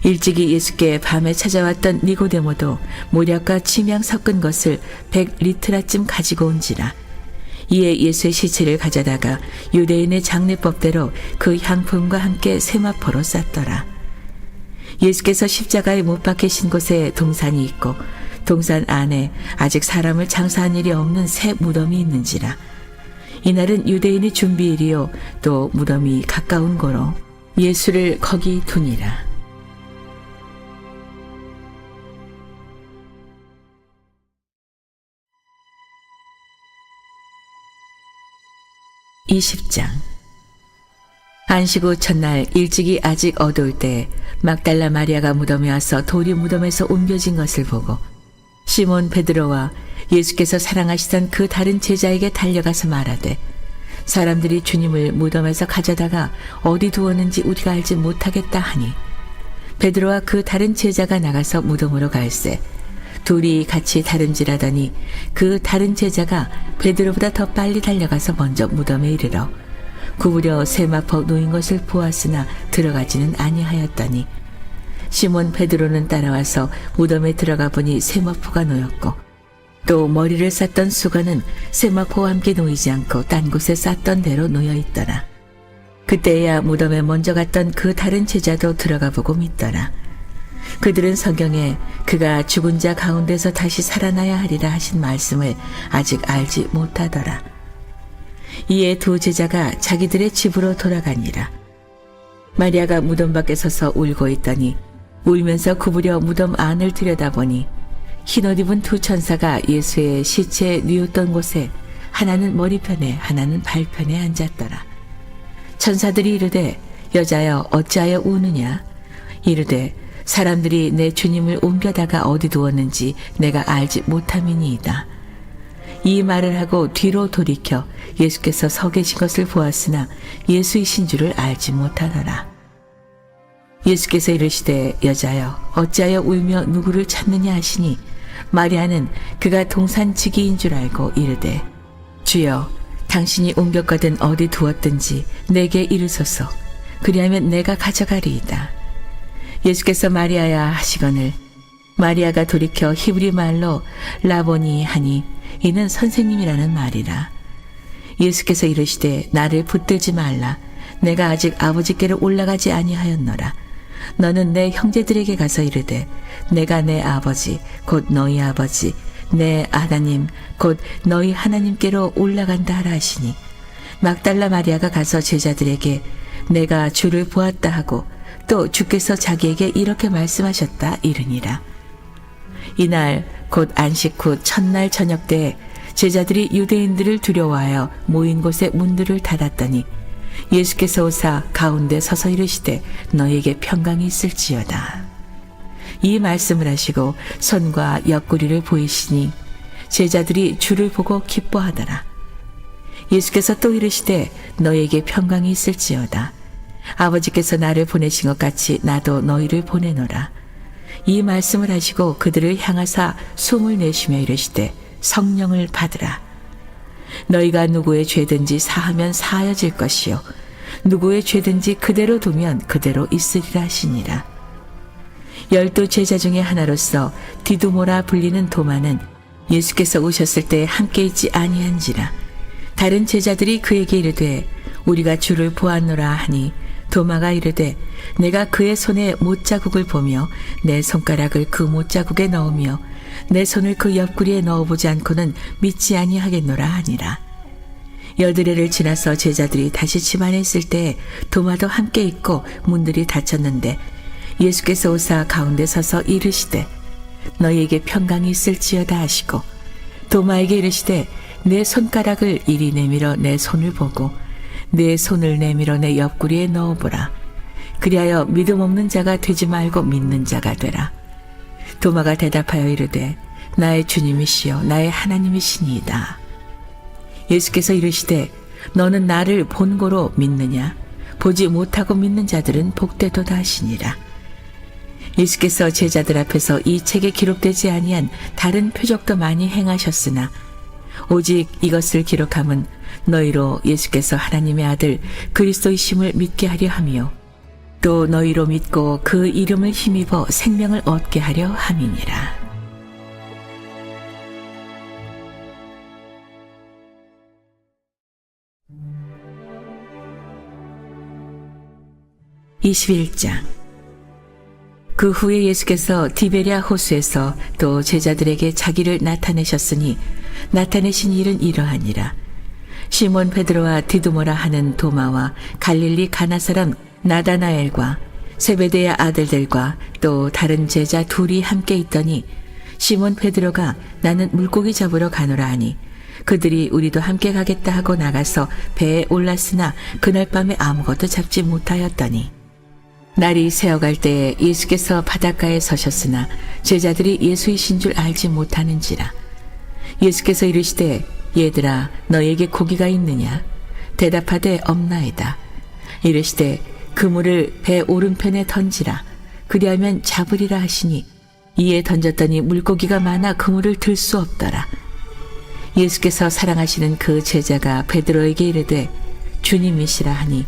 일찍이 예수께 밤에 찾아왔던 니고데모도 모략과 침향 섞은 것을 100리트라쯤 가지고 온지라. 이에 예수의 시체를 가져다가 유대인의 장례법대로 그 향품과 함께 세마포로 쌌더라. 예수께서 십자가에 못 박히신 곳에 동산이 있고 동산 안에 아직 사람을 장사한 일이 없는 새 무덤이 있는지라. 이날은 유대인의 준비일이요 또 무덤이 가까운 고로 예수를 거기 두니라. (20장) 안식 후 첫날 일찍이 아직 어두울 때 막달라 마리아가 무덤에 와서 돌이 무덤에서 옮겨진 것을 보고 시몬 베드로와 예수께서 사랑하시던 그 다른 제자에게 달려가서 말하되 사람들이 주님을 무덤에서 가져다가 어디 두었는지 우리가 알지 못하겠다 하니 베드로와 그 다른 제자가 나가서 무덤으로 갈새 둘이 같이 다름질하더니 그 다른 제자가 베드로보다 더 빨리 달려가서 먼저 무덤에 이르러 구부려 세마포 놓인 것을 보았으나 들어가지는 아니하였더니 시몬 베드로는 따라와서 무덤에 들어가 보니 세마포가 놓였고 또 머리를 쌌던 수건은 세마포와 함께 놓이지 않고 딴 곳에 쌌던 대로 놓여 있더라. 그때야 무덤에 먼저 갔던 그 다른 제자도 들어가 보고 믿더라. 그들은 성경에 그가 죽은 자 가운데서 다시 살아나야 하리라 하신 말씀을 아직 알지 못하더라. 이에 두 제자가 자기들의 집으로 돌아가니라. 마리아가 무덤 밖에 서서 울고 있더니 울면서 구부려 무덤 안을 들여다보니 흰옷 입은 두 천사가 예수의 시체에 뉘었던 곳에 하나는 머리편에 하나는 발편에 앉았더라. 천사들이 이르되 여자여 어찌하여 우느냐? 이르되 사람들이 내 주님을 옮겨다가 어디 두었는지 내가 알지 못함이니이다. 이 말을 하고 뒤로 돌이켜 예수께서 서 계신 것을 보았으나 예수이신 줄을 알지 못하더라. 예수께서 이르시되 여자여 어찌하여 울며 누구를 찾느냐 하시니 마리아는 그가 동산지기인 줄 알고 이르되 주여 당신이 옮겼거든 어디 두었든지 내게 이르소서 그리하면 내가 가져가리이다. 예수께서 마리아야 하시거늘 마리아가 돌이켜 히브리 말로 라보니 하니 이는 선생님이라는 말이라. 예수께서 이르시되 나를 붙들지 말라. 내가 아직 아버지께로 올라가지 아니하였노라. 너는 내 형제들에게 가서 이르되 내가 내 아버지 곧 너희 아버지 내 하나님 곧 너희 하나님께로 올라간다 하라 하시니 막달라 마리아가 가서 제자들에게 내가 주를 보았다 하고 또 주께서 자기에게 이렇게 말씀하셨다 이르니라. 이날 곧 안식 후 첫날 저녁 때에 제자들이 유대인들을 두려워하여 모인 곳에 문들을 닫았더니 예수께서 오사 가운데 서서 이르시되 너에게 평강이 있을지어다. 이 말씀을 하시고 손과 옆구리를 보이시니 제자들이 주를 보고 기뻐하더라. 예수께서 또 이르시되 너에게 평강이 있을지어다. 아버지께서 나를 보내신 것 같이 나도 너희를 보내노라. 이 말씀을 하시고 그들을 향하사 숨을 내쉬며 이르시되 성령을 받으라. 너희가 누구의 죄든지 사하면 사하여질 것이요 누구의 죄든지 그대로 두면 그대로 있으리라 하시니라. 12 제자 중에 하나로서 디두모라 불리는 도마는 예수께서 오셨을 때 함께 있지 아니한지라. 다른 제자들이 그에게 이르되 우리가 주를 보았노라 하니 도마가 이르되 내가 그의 손에 못자국을 보며 내 손가락을 그 못자국에 넣으며 내 손을 그 옆구리에 넣어보지 않고는 믿지 아니하겠노라 하니라. 8일을 지나서 제자들이 다시 집 안에 있을 때 도마도 함께 있고 문들이 닫혔는데 예수께서 오사 가운데 서서 이르시되 너희에게 평강이 있을지어다 하시고 도마에게 이르시되 내 손가락을 이리 내밀어 내 손을 보고 내 손을 내밀어 내 옆구리에 넣어보라. 그리하여 믿음 없는 자가 되지 말고 믿는 자가 되라. 도마가 대답하여 이르되 나의 주님이시여 나의 하나님이시니이다. 예수께서 이르시되 너는 나를 본고로 믿느냐? 보지 못하고 믿는 자들은 복되도다 하시니라. 예수께서 제자들 앞에서 이 책에 기록되지 아니한 다른 표적도 많이 행하셨으나 오직 이것을 기록함은 너희로 예수께서 하나님의 아들 그리스도이심을 믿게 하려 함이요 또 너희로 믿고 그 이름을 힘입어 생명을 얻게 하려 함이니라. (21장) 그 후에 예수께서 디베랴 호수에서 또 제자들에게 자기를 나타내셨으니 나타내신 일은 이러하니라. 시몬 베드로와 디두모라 하는 도마와 갈릴리 가나 사람 나다나엘과 세베대의 아들들과 또 다른 제자 둘이 함께 있더니 시몬 베드로가 나는 물고기 잡으러 가노라 하니 그들이 우리도 함께 가겠다 하고 나가서 배에 올랐으나 그날 밤에 아무것도 잡지 못하였더니 날이 새어갈 때에 예수께서 바닷가에 서셨으나 제자들이 예수이신 줄 알지 못하는지라. 예수께서 이르시되 얘들아 너에게 고기가 있느냐? 대답하되 없나이다. 이르시되 그물을 배 오른편에 던지라. 그리하면 잡으리라 하시니 이에 던졌더니 물고기가 많아 그물을 들 수 없더라. 예수께서 사랑하시는 그 제자가 베드로에게 이르되 주님이시라 하니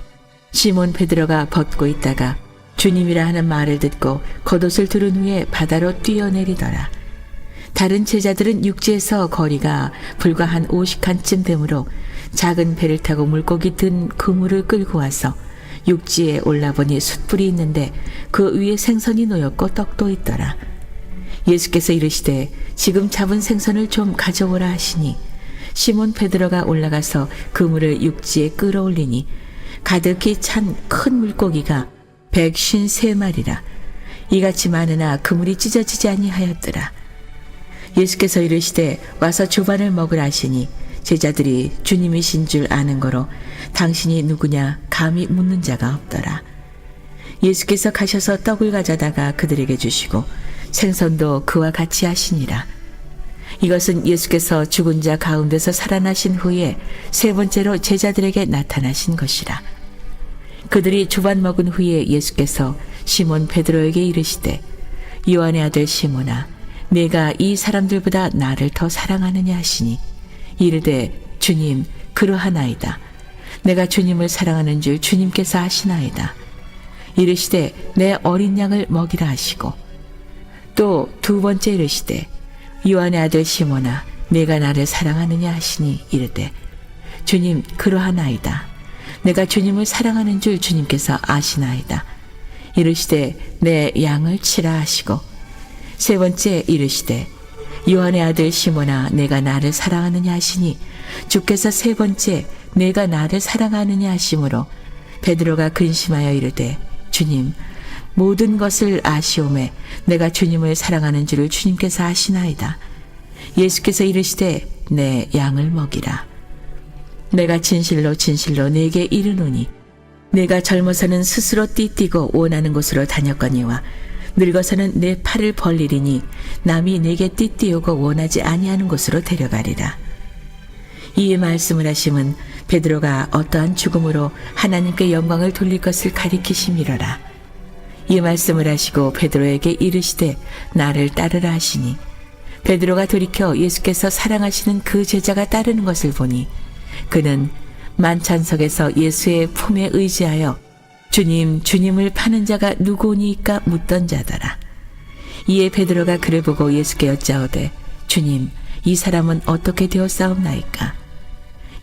시몬 베드로가 벗고 있다가 주님이라 하는 말을 듣고 겉옷을 두른 후에 바다로 뛰어내리더라. 다른 제자들은 육지에서 거리가 불과 한 50칸쯤 되므로 작은 배를 타고 물고기 든 그물을 끌고 와서 육지에 올라보니 숯불이 있는데 그 위에 생선이 놓였고 떡도 있더라. 예수께서 이르시되 지금 잡은 생선을 좀 가져오라 하시니 시몬 베드로가 올라가서 그물을 육지에 끌어올리니 가득히 찬 큰 물고기가 153마리라. 이같이 많으나 그물이 찢어지지 아니하였더라. 예수께서 이르시되 와서 조반을 먹으라 하시니 제자들이 주님이신 줄 아는 거로 당신이 누구냐 감히 묻는 자가 없더라. 예수께서 가셔서 떡을 가져다가 그들에게 주시고 생선도 그와 같이 하시니라. 이것은 예수께서 죽은 자 가운데서 살아나신 후에 세 번째로 제자들에게 나타나신 것이라. 그들이 조반 먹은 후에 예수께서 시몬 베드로에게 이르시되 요한의 아들 시몬아 내가 이 사람들보다 나를 더 사랑하느냐 하시니 이르되 주님 그러하나이다. 내가 주님을 사랑하는 줄 주님께서 아시나이다. 이르시되 내 어린 양을 먹이라 하시고 또 두 번째 이르시되 요한의 아들 시몬아 내가 나를 사랑하느냐 하시니 이르되 주님 그러하나이다. 내가 주님을 사랑하는 줄 주님께서 아시나이다. 이르시되 내 양을 치라 하시고 세 번째 이르시되 요한의 아들 시몬아 내가 나를 사랑하느냐 하시니 주께서 세 번째 내가 나를 사랑하느냐 하심으로 베드로가 근심하여 이르되 주님 모든 것을 아시오매 내가 주님을 사랑하는 줄을 주님께서 아시나이다. 예수께서 이르시되 내 양을 먹이라. 내가 진실로 진실로 네게 이르노니 내가 젊어서는 스스로 띠띠고 원하는 곳으로 다녔거니와 늙어서는 내 팔을 벌리리니 남이 내게 띠띠우고 원하지 아니하는 곳으로 데려가리라. 이 말씀을 하심은 베드로가 어떠한 죽음으로 하나님께 영광을 돌릴 것을 가리키심이로라. 이 말씀을 하시고 베드로에게 이르시되 나를 따르라 하시니 베드로가 돌이켜 예수께서 사랑하시는 그 제자가 따르는 것을 보니 그는 만찬석에서 예수의 품에 의지하여 주님, 주님을 파는 자가 누구오니까 묻던 자더라. 이에 베드로가 그를 보고 예수께 여짜오되 주님, 이 사람은 어떻게 되었사옵나이까?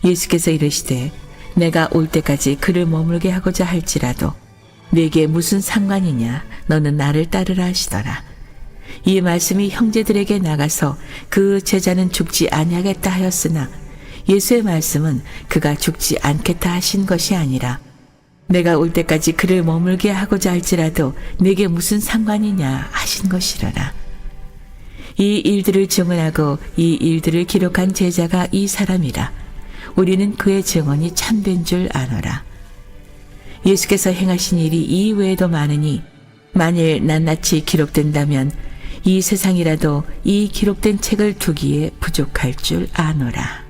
예수께서 이르시되 내가 올 때까지 그를 머물게 하고자 할지라도 네게 무슨 상관이냐? 너는 나를 따르라 하시더라. 이 말씀이 형제들에게 나가서 그 제자는 죽지 아니하겠다 하였으나 예수의 말씀은 그가 죽지 않겠다 하신 것이 아니라 내가 올 때까지 그를 머물게 하고자 할지라도 네게 무슨 상관이냐 하신 것이라라. 이 일들을 증언하고 이 일들을 기록한 제자가 이 사람이라. 우리는 그의 증언이 참된 줄 아노라. 예수께서 행하신 일이 이 외에도 많으니 만일 낱낱이 기록된다면 이 세상이라도 이 기록된 책을 두기에 부족할 줄 아노라.